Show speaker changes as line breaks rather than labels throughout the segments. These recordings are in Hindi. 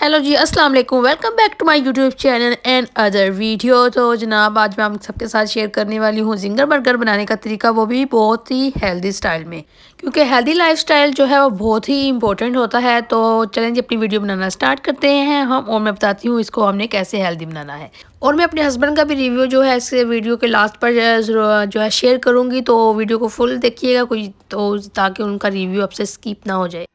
हेलो जी, अस्सलाम वालेकुम। Welcome back to my YouTube channel and other video. तो जनाब आज मैं आप सबके साथ शेयर करने वाली हूँ जिंगर बर्गर बनाने का तरीका, वो भी बहुत ही हेल्दी स्टाइल में, क्योंकि हेल्दी लाइफस्टाइल जो है वो बहुत ही इंपॉर्टेंट होता है। तो चलें जी अपनी वीडियो बनाना स्टार्ट करते हैं हम, और मैं बताती हूँ इसको हमने कैसे हेल्दी बनाना है। और मैं अपने हस्बैंड का भी रिव्यू जो है इस वीडियो के लास्ट पर जो है शेयर करूँगी, तो वीडियो को फुल देखिएगा कोई, तो ताकि उनका रिव्यू आपसे स्किप ना हो जाए।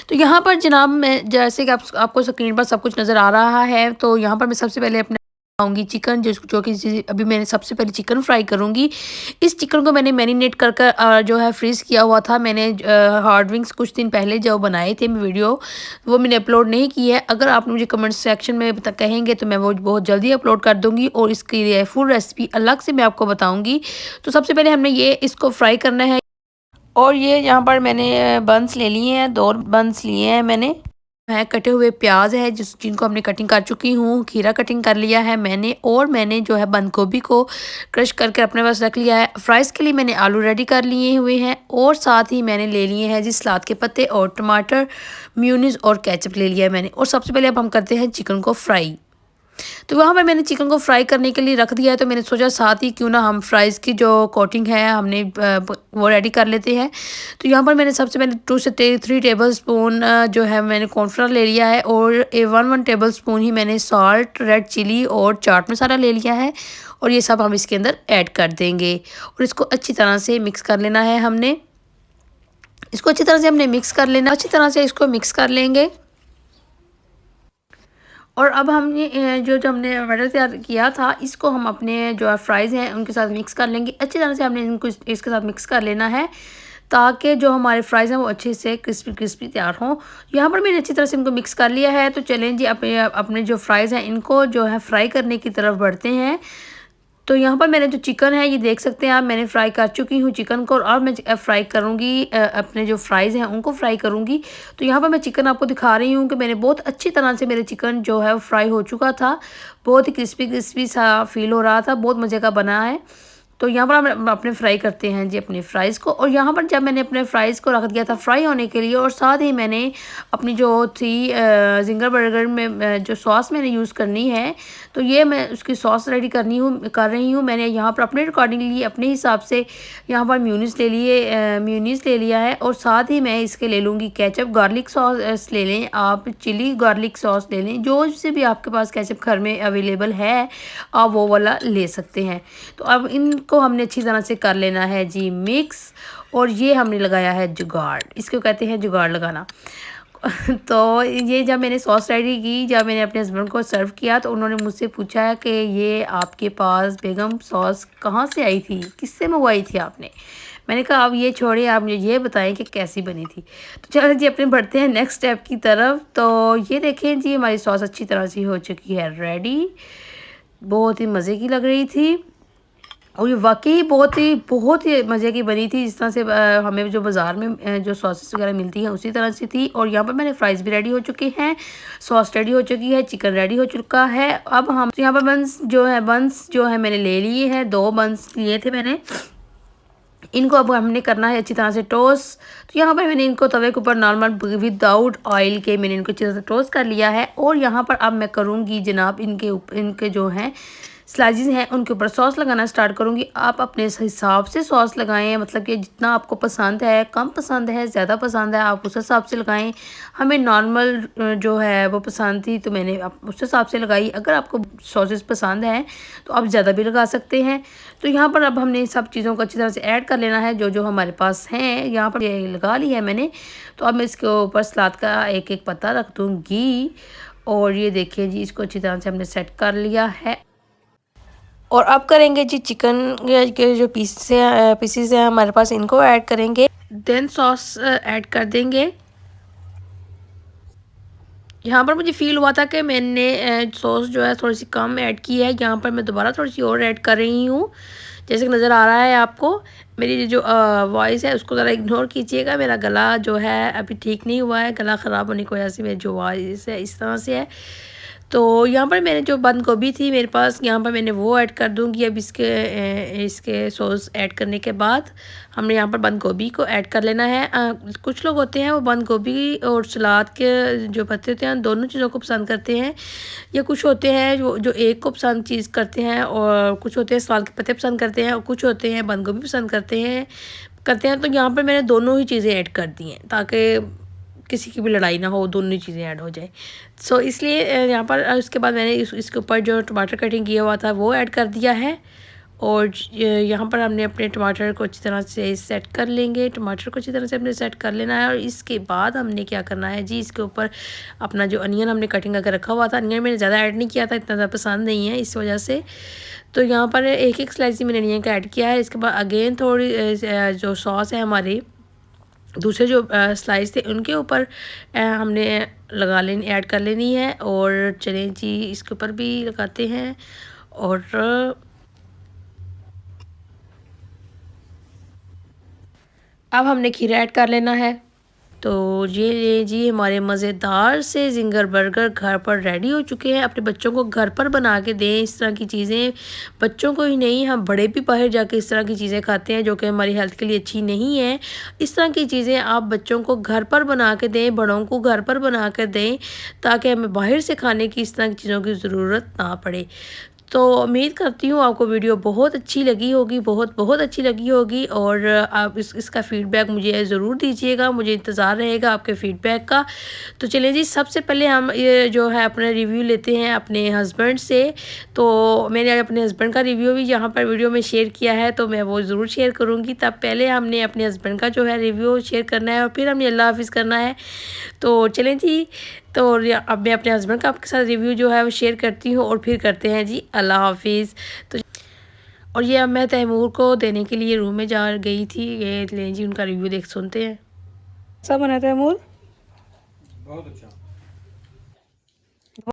तो यहाँ पर जनाब मैं जैसे कि आपको स्क्रीन पर सब कुछ नज़र आ रहा है, तो यहाँ पर मैं सबसे पहले अपने आऊँगी चिकन, जो कि अभी मैंने सबसे पहले चिकन फ्राई करूँगी। इस चिकन को मैंने मैरिनेट कर कर जो है फ्रीज़ किया हुआ था। मैंने हार्ड विंग्स कुछ दिन पहले जो बनाए थे मैं वीडियो, वो मैंने अपलोड नहीं की है। अगर आप मुझे कमेंट सेक्शन में कहेंगे तो मैं वो बहुत जल्दी अपलोड कर दूँगी, और इसकी फुल रेसिपी अलग से मैं आपको बताऊँगी। तो सबसे पहले हमने ये इसको फ्राई करना है। और ये यहाँ पर मैंने बंस ले लिए हैं, 2 बंस लिए हैं मैंने। है कटे हुए प्याज है जिनको हमने कटिंग कर चुकी हूँ, खीरा कटिंग कर लिया है मैंने, और मैंने जो है बंद गोभी को क्रश करके अपने पास रख लिया है। फ्राइज़ के लिए मैंने आलू रेडी कर लिए हुए हैं, और साथ ही मैंने ले लिए हैं जी सलाद के पत्ते और टमाटर, मेयोनीज़ और केचप ले लिया है मैंने। और सबसे पहले अब हम करते हैं चिकन को फ्राई। तो वहाँ पर मैंने चिकन को फ्राई करने के लिए रख दिया है, तो मैंने सोचा साथ ही क्यों ना हम फ्राइज़ की जो कोटिंग है हमने वो रेडी कर लेते हैं। तो यहाँ पर मैंने सबसे पहले 2 से 3 टेबल स्पून जो है मैंने कॉर्नफ्लोर ले लिया है, और 1 टेबल स्पून ही मैंने सॉल्ट, रेड चिली और चाट मसाला ले लिया है, और ये सब हम इसके अंदर ऐड कर देंगे। और इसको अच्छी तरह से मिक्स कर लेना है हमने। इसको अच्छी तरह से हमने मिक्स कर लेना, अच्छी तरह से इसको मिक्स कर लेंगे। और अब हमने जो हमने बैटर तैयार किया था, इसको हम अपने जो है फ्राइज़ हैं उनके साथ मिक्स कर लेंगे। अच्छी तरह से हमने इनको इसके साथ मिक्स कर लेना है, ताकि जो हमारे फ्राइज़ हैं वो अच्छे से क्रिस्पी क्रिस्पी तैयार हों। यहाँ पर मैंने अच्छी तरह से इनको मिक्स कर लिया है। तो चलें जी अपने अपने जो फ्राइज़ हैं इनको जो है फ्राई करने की तरफ बढ़ते हैं। तो यहाँ पर मैंने जो चिकन है ये देख सकते हैं आप, मैंने फ्राई कर चुकी हूँ चिकन को, और अब मैं फ्राई करूँगी अपने जो फ्राइज़ हैं उनको फ्राई करूँगी। तो यहाँ पर मैं चिकन आपको दिखा रही हूँ कि मैंने बहुत अच्छी तरह से मेरे चिकन जो है वो फ्राई हो चुका था। बहुत ही क्रिस्पी क्रिस्पी सा फील हो रहा था, बहुत मज़े का बना है। तो यहाँ पर हम अपने फ्राई करते हैं जी अपने फ्राइज़ को। और यहाँ पर जब मैंने अपने फ्राइज़ को रख दिया था फ्राई होने के लिए, और साथ ही मैंने अपनी जो थी जिंगर बर्गर में जो सॉस मैंने यूज़ करनी है, तो ये मैं उसकी सॉस रेडी कर रही हूँ। मैंने यहाँ पर अपने अकॉर्डिंगली अपने हिसाब से यहाँ पर मेयोनीज़ ले लिया है, और साथ ही मैं इसके ले लूँगी केचप। गार्लिक सॉस ले लें आप, चिली गार्लिक सॉस ले लें, जो से भी आपके पास केचप घर में अवेलेबल है आप वो वाला ले सकते हैं। तो अब इनको हमने अच्छी तरह से कर लेना है जी मिक्स। और ये हमने लगाया है जुगाड़, इसको कहते हैं जुगाड़ लगाना। तो ये जब मैंने सॉस रेडी की, जब मैंने अपने हस्बैंड को सर्व किया, तो उन्होंने मुझसे पूछा कि ये आपके पास बेगम सॉस कहाँ से आई थी, किससे मंगवाई थी आपने। मैंने कहा अब ये छोड़िए, आप मुझे ये बताएं कि कैसी बनी थी। तो चलो जी अपने बढ़ते हैं नेक्स्ट स्टेप की तरफ। तो ये देखें जी हमारी सॉस अच्छी तरह से हो चुकी है रेडी, बहुत ही मज़े की लग रही थी। और ये वाक़ई बहुत ही मज़े की बनी थी, जिस तरह से हमें जो बाज़ार में जो सॉसेस वगैरह मिलती हैं उसी तरह से थी। और यहाँ पर मैंने फ्राइज़ भी रेडी हो चुके हैं, सॉस रेडी हो चुकी है, चिकन रेडी हो चुका है। अब हम यहाँ पर बंस जो है मैंने ले लिए हैं, 2 बंस लिए थे मैंने। इनको अब हमने करना है अच्छी तरह से टोस्ट। तो यहाँ पर मैंने इनको तवे के ऊपर नॉर्मल विदाउट ऑयल के मैंने इनको अच्छी तरह से टोस्ट कर लिया है। और यहाँ पर अब मैं करूँगी जनाब इनके जो हैं स्लाइसेस हैं उनके ऊपर सॉस लगाना स्टार्ट करूँगी। आप अपने हिसाब से सॉस लगाएं, मतलब कि जितना आपको पसंद है, कम पसंद है, ज़्यादा पसंद है, आप उस हिसाब से लगाएं। हमें नॉर्मल जो है वो पसंद थी, तो मैंने उस हिसाब से लगाई। अगर आपको सॉसेस पसंद हैं तो आप ज़्यादा भी लगा सकते हैं। तो यहाँ पर अब हमने सब चीज़ों को अच्छी तरह से ऐड कर लेना है, जो जो हमारे पास हैं। यहाँ पर ये लगा ली है मैंने। तो अब मैं इसके ऊपर सलाद का एक एक पत्ता रख दूँगी। और ये देखिए जी इसको अच्छी तरह से हमने सेट कर लिया है। और अब करेंगे जी चिकन के जो पीसेस हैं हमारे पास, इनको ऐड करेंगे, देन सॉस ऐड कर देंगे। यहाँ पर मुझे फ़ील हुआ था कि मैंने सॉस जो है थोड़ी सी कम ऐड की है। यहाँ पर मैं दोबारा थोड़ी सी और ऐड कर रही हूँ, जैसे कि नज़र आ रहा है आपको। मेरी जो वॉइस है उसको ज़रा इग्नोर कीजिएगा, मेरा गला जो है अभी ठीक नहीं हुआ है, गला ख़राब होने की वजह से मेरी जो वॉइस है इस तरह से है। तो यहाँ पर मैंने जो बंद गोभी थी मेरे पास, यहाँ पर मैंने वो ऐड कर दूँगी। अब इसके सॉस ऐड करने के बाद हमने यहाँ पर बंद गोभी को ऐड कर लेना है। कुछ लोग होते हैं वो बंद गोभी और सलाद के जो पत्ते होते हैं दोनों चीज़ों को पसंद करते हैं, या कुछ होते हैं जो एक को पसंद चीज़ करते हैं, और कुछ होते हैं सलाद के पत्ते पसंद करते हैं, और कुछ होते हैं बंद गोभी पसंद करते हैं। तो यहाँ पर मैंने दोनों ही चीज़ें ऐड कर दी हैं ताकि किसी की भी लड़ाई ना हो, दोनों ही चीज़ें ऐड हो जाए। सो इसलिए यहाँ पर उसके बाद मैंने इसके ऊपर जो टमाटर कटिंग किया हुआ था वो ऐड कर दिया है। और यहाँ पर हमने अपने टमाटर को अच्छी तरह से सेट कर लेंगे। टमाटर को अच्छी तरह से हमने सेट कर लेना है। और इसके बाद हमने क्या करना है जी, इसके ऊपर अपना जो अनियन हमने कटिंग करके रखा हुआ था, अनियन मैंने ज़्यादा ऐड नहीं किया था, इतना ज़्यादा पसंद नहीं है इस वजह से। तो यहाँ पर एक एक स्लाइस ही मैंने अनियन का ऐड किया है। इसके बाद अगेन थोड़ी जो सॉस है हमारी दूसरे जो स्लाइस थे उनके ऊपर हमने ऐड कर लेनी है। और चलें जी इसके ऊपर भी लगाते हैं। और अब हमने खीरा ऐड कर लेना है। तो ये जी हमारे मज़ेदार से ज़िंगर बर्गर घर पर रेडी हो चुके हैं। अपने बच्चों को घर पर बना के दें इस तरह की चीज़ें। बच्चों को ही नहीं, हम बड़े भी बाहर जाके इस तरह की चीज़ें खाते हैं जो कि हमारी हेल्थ के लिए अच्छी नहीं है। इस तरह की चीज़ें आप बच्चों को घर पर बना के दें, बड़ों को घर पर बना कर दें, ताकि हमें बाहर से खाने की इस तरह की चीज़ों की ज़रूरत ना पड़े। तो उम्मीद करती हूँ आपको वीडियो बहुत अच्छी लगी होगी, बहुत अच्छी लगी होगी। और आप इसका फ़ीडबैक मुझे ज़रूर दीजिएगा, मुझे इंतज़ार रहेगा आपके फ़ीडबैक का। तो चलिए जी, सबसे पहले हम ये जो है अपना रिव्यू लेते हैं अपने हस्बैंड से। तो मैंने अपने हस्बैंड का रिव्यू भी यहाँ पर वीडियो में शेयर किया है, तो मैं वो ज़रूर शेयर करूँगी। तब पहले हमने अपने हस्बैंड का जो है रिव्यू शेयर करना है और फिर हमने अल्लाह हाफ़िज़ करना है। तो चलें जी, तो अब मैं अपने हस्बैंड का आपके साथ रिव्यू जो है वो शेयर करती हूँ और फिर करते हैं जी अल्लाह हाफिज़। तो और ये अब मैं तैमूर को देने के लिए रूम में जा गई थी। ये लें जी उनका रिव्यू देख सुनते हैं। सब बना तैमूर? बहुत अच्छा।